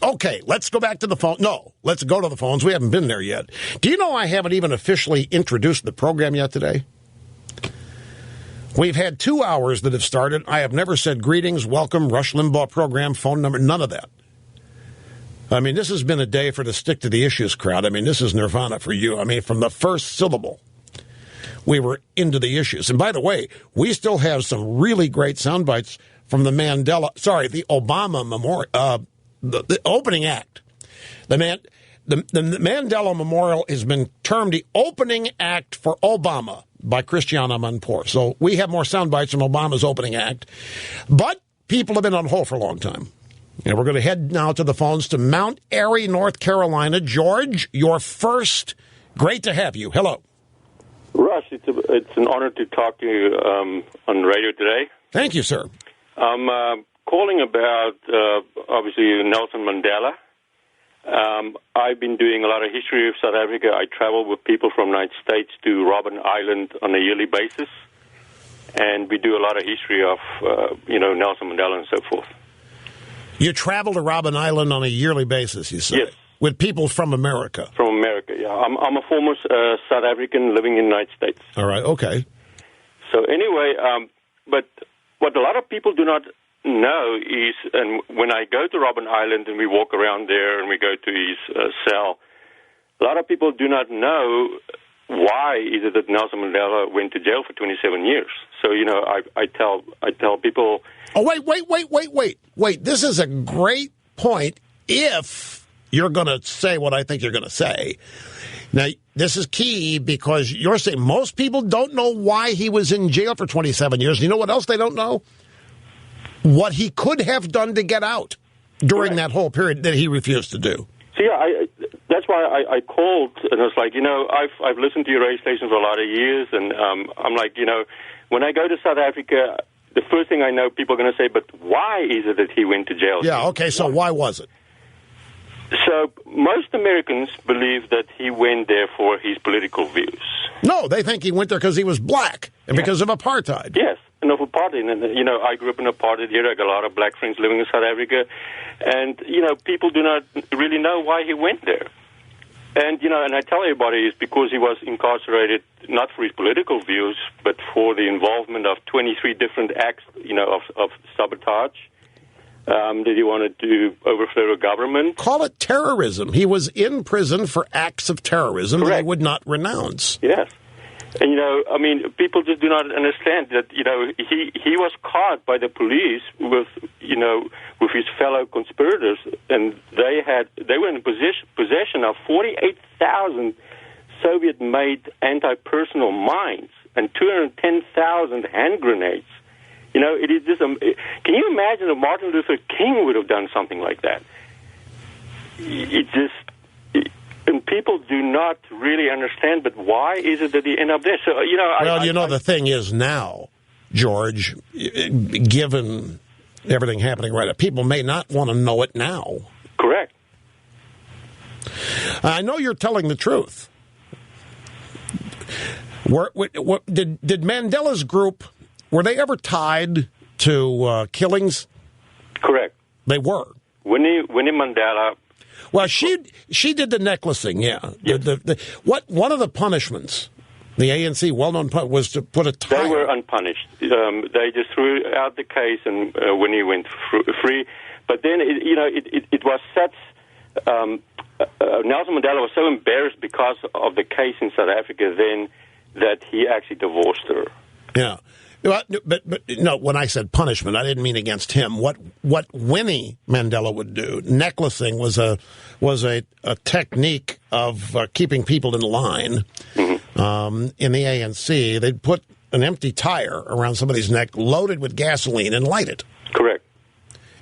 Okay, let's go back to the phone. No, let's go to the phones. We haven't been there yet. Do you know I haven't even officially introduced the program yet today? We've had 2 hours that have started. I have never said greetings, welcome, Rush Limbaugh program, phone number, none of that. I mean, this has been a day for the stick to the issues crowd. I mean, this is nirvana for you. I mean, from the first syllable, we were into the issues. And by the way, we still have some really great sound bites from the Obama Memorial, the opening act. The Mandela Memorial has been termed the opening act for Obama by Christiane Amanpour. So we have more sound bites from Obama's opening act. But people have been on hold for a long time. And we're going to head now to the phones to Mount Airy, North Carolina. George, you're first. Great to have you. Hello. Rush, it's an honor to talk to you on radio today. Thank you, sir. I'm calling about, obviously, Nelson Mandela. I've been doing a lot of history of South Africa. I travel with people from the United States to Robben Island on a yearly basis, and we do a lot of history of, Nelson Mandela and so forth. You travel to Robben Island on a yearly basis, you say? Yes. With people from America? From America, yeah. I'm a former South African living in the United States. All right, okay. So anyway, but what a lot of people do not know is, and when I go to Robben Island and we walk around there and we go to his cell, a lot of people do not know why is it that Nelson Mandela went to jail for 27 years. So, I tell people... Oh, wait. This is a great point if you're going to say what I think you're going to say. Now, this is key because you're saying most people don't know why he was in jail for 27 years. You know what else they don't know? What he could have done to get out during that whole period that he refused to do. So, that's why I called, and I was like, I've listened to your radio station for a lot of years, and I'm like, when I go to South Africa, the first thing I know, people are going to say, but why is it that he went to jail? Yeah, okay, so why was it? So most Americans believe that he went there for his political views. No, they think he went there because he was black and because of apartheid. Yes, and of apartheid. And, I grew up in apartheid era. I got a lot of black friends living in South Africa. And, people do not really know why he went there. And, and I tell everybody it's because he was incarcerated not for his political views, but for the involvement of 23 different acts, of sabotage. That he wanted to overthrow the government. Call it terrorism. He was in prison for acts of terrorism Correct. that he would not renounce. Yes. And, people just do not understand that, he was caught by the police with his fellow conspirators, and they were in possession of 48,000 Soviet-made anti-personnel mines and 210,000 hand grenades. It is just. Can you imagine if Martin Luther King would have done something like that? And people do not really understand. But why is it that he ended up there? So the thing is now, George, given everything happening right now, people may not want to know it now. Correct. I know you're telling the truth. Did Mandela's group? Were they ever tied to killings? Correct. They were. Winnie Mandela. Well, she did the necklacing, yeah. Yes. One of the punishments, the ANC well-known was to put a tie. They were unpunished. They just threw out the case, and Winnie went free. But then, it was such. Nelson Mandela was so embarrassed because of the case in South Africa then that he actually divorced her. Yeah. But no, when I said punishment, I didn't mean against him. What Winnie Mandela would do, necklacing was a technique of keeping people in line. Mm-hmm. In the ANC, they'd put an empty tire around somebody's neck, loaded with gasoline, and light it. Correct.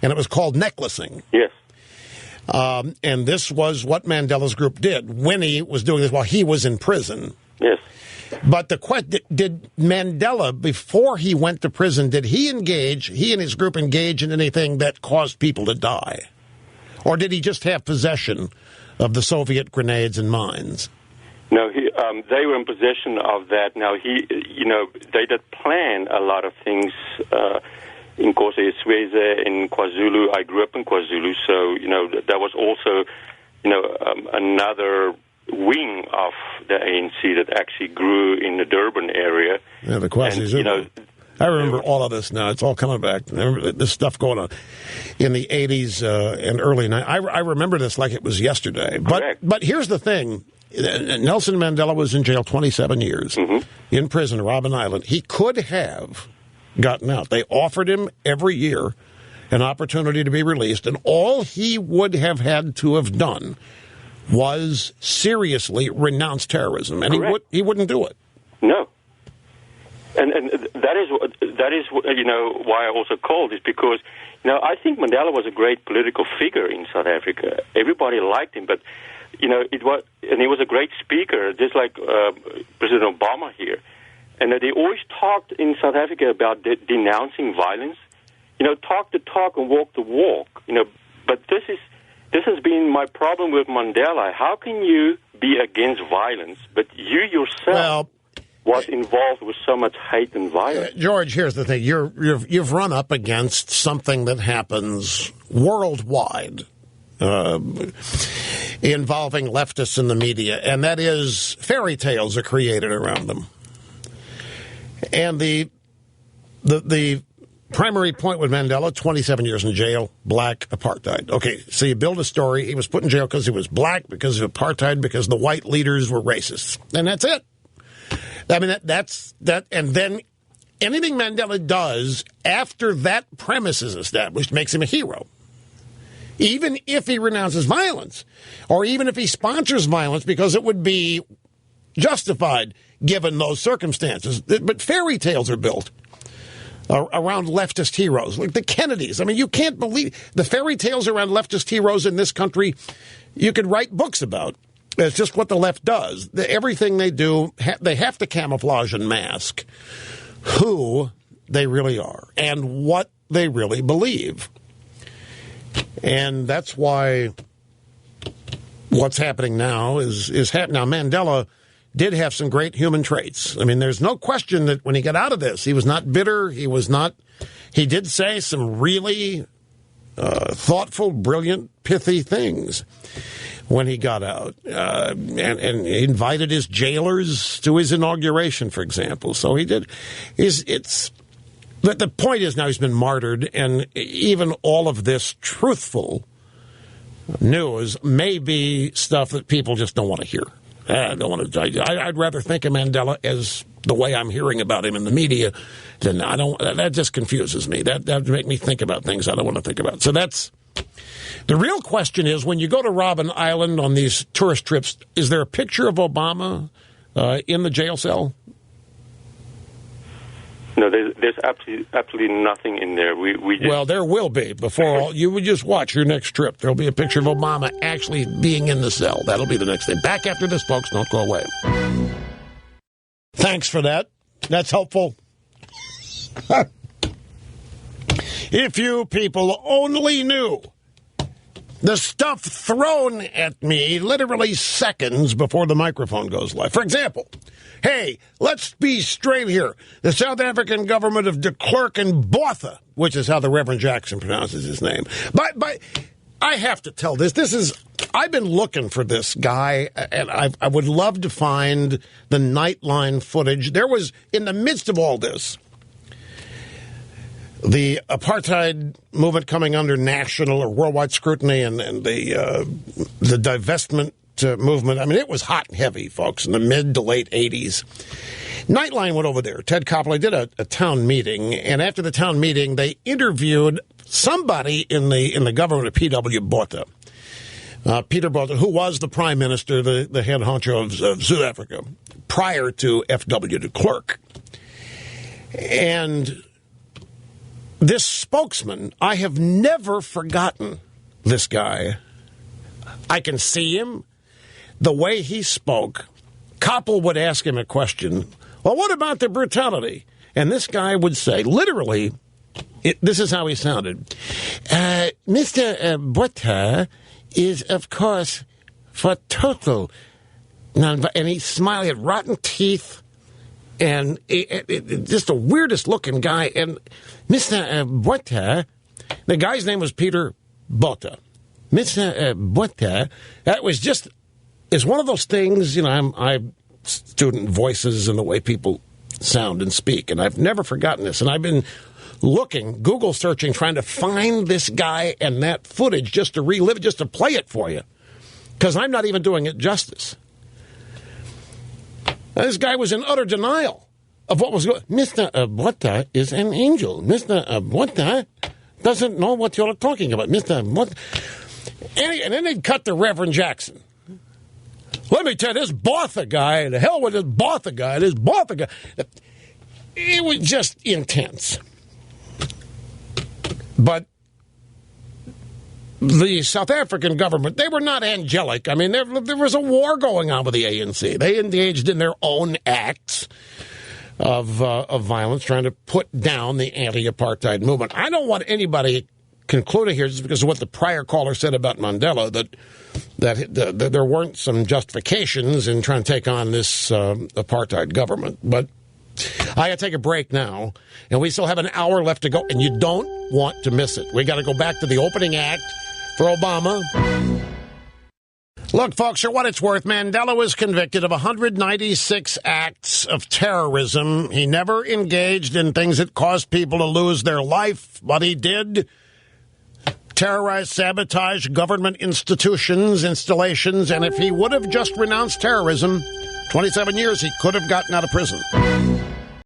And it was called necklacing. Yes. And this was what Mandela's group did. Winnie was doing this while he was in prison. Yes. But the question, did Mandela, before he went to prison, did he and his group engage in anything that caused people to die? Or did he just have possession of the Soviet grenades and mines? No, they were in possession of that. Now, they did plan a lot of things. in Siweze in KwaZulu. I grew up in KwaZulu, so that was also another wing of the ANC that actually grew in the Durban area. Yeah, the KwaZulu. I remember all of this now. It's all coming back. I remember this stuff going on in the 80s and early 90s. I remember this like it was yesterday. But here's the thing. Nelson Mandela was in jail 27 years in prison, Robben Island. He could have gotten out. They offered him every year an opportunity to be released, and all he would have had to have done was seriously renounce terrorism, and he wouldn't do it. No. And that is why I also called, is because I think Mandela was a great political figure in South Africa. Everybody liked him, but he was a great speaker, just like President Obama here. And they always talked in South Africa about denouncing violence. Talk the talk and walk the walk. But this has been my problem with Mandela. How can you be against violence, but you yourself was involved with so much hate and violence? George, here's the thing. You've run up against something that happens worldwide involving leftists in the media, and that is fairy tales are created around them. And the primary point with Mandela, 27 years in jail, black, apartheid. Okay, so you build a story. He was put in jail because he was black, because of apartheid, because the white leaders were racists. And that's it. I mean, that's that. And then anything Mandela does after that premise is established makes him a hero. Even if he renounces violence, or even if he sponsors violence, because it would be justified given those circumstances. But fairy tales are built around leftist heroes, like the Kennedys. I mean, you can't believe the fairy tales around leftist heroes in this country. You could write books about. It's just what the left does. Everything they do, they have to camouflage and mask who they really are and what they really believe. And that's why what's happening now is happening. Now, Mandela did have some great human traits. I mean, there's no question that when he got out of this, he was not bitter. He did say some really thoughtful, brilliant, pithy things when he got out. And he invited his jailers to his inauguration, for example. So he did. But the point is now he's been martyred, and even all of this truthful news may be stuff that people just don't want to hear. I'd rather think of Mandela as the way I'm hearing about him in the media than that just confuses me. That would make me think about things I don't want to think about. So that's the real question is, when you go to Robben Island on these tourist trips, is there a picture of Obama in the jail cell? No, there's absolutely nothing in there. Well, there will be. You would just watch your next trip. There'll be a picture of Obama actually being in the cell. That'll be the next thing. Back after this, folks. Don't go away. Thanks for that. That's helpful. If you people only knew the stuff thrown at me literally seconds before the microphone goes live. For example, hey, let's be straight here. The South African government of de Klerk and Botha, which is how the Reverend Jackson pronounces his name. But I have to tell this. I've been looking for this guy, and I would love to find the Nightline footage. There was, in the midst of all this, the apartheid movement coming under national or worldwide scrutiny, and the divestment movement. I mean, it was hot and heavy, folks, in the mid to late 80s. Nightline went over there. Ted Koppel did a town meeting, and after the town meeting, they interviewed somebody in the government of P.W. Botha. Peter Botha, who was the prime minister, the head honcho of South Africa, prior to F.W. de Klerk. And this spokesman, I have never forgotten this guy. I can see him. The way he spoke, Koppel would ask him a question. Well, what about the brutality? And this guy would say, literally, this is how he sounded. Mr. Botha is, of course, for total. And he's smiling at rotten teeth, And just the weirdest looking guy. And Mr. Botha, the guy's name was Peter Botha. Mr. Botha, that was just, it's one of those things, I'm student voices and the way people sound and speak. And I've never forgotten this. And I've been looking, Google searching, trying to find this guy and that footage just to relive it, just to play it for you. Because I'm not even doing it justice. This guy was in utter denial of what was going on. Mr. Botha is an angel. Mr. Botha doesn't know what you're talking about. Mr. Botha. And then they'd cut to Reverend Jackson. Let me tell you, this Botha guy, the hell with this Botha guy, it was just intense. But the South African government, they were not angelic. I mean, there was a war going on with the ANC. They engaged in their own acts of violence, trying to put down the anti-apartheid movement. I don't want anybody concluding here, just because of what the prior caller said about Mandela, that there weren't some justifications in trying to take on this apartheid government. But I got to take a break now, and we still have an hour left to go, and you don't want to miss it. We got to go back to the opening act for Obama. Look, folks, for what it's worth, Mandela was convicted of 196 acts of terrorism. He never engaged in things that caused people to lose their life, but he did terrorize, sabotage government institutions, installations, and if he would have just renounced terrorism, 27 years, he could have gotten out of prison.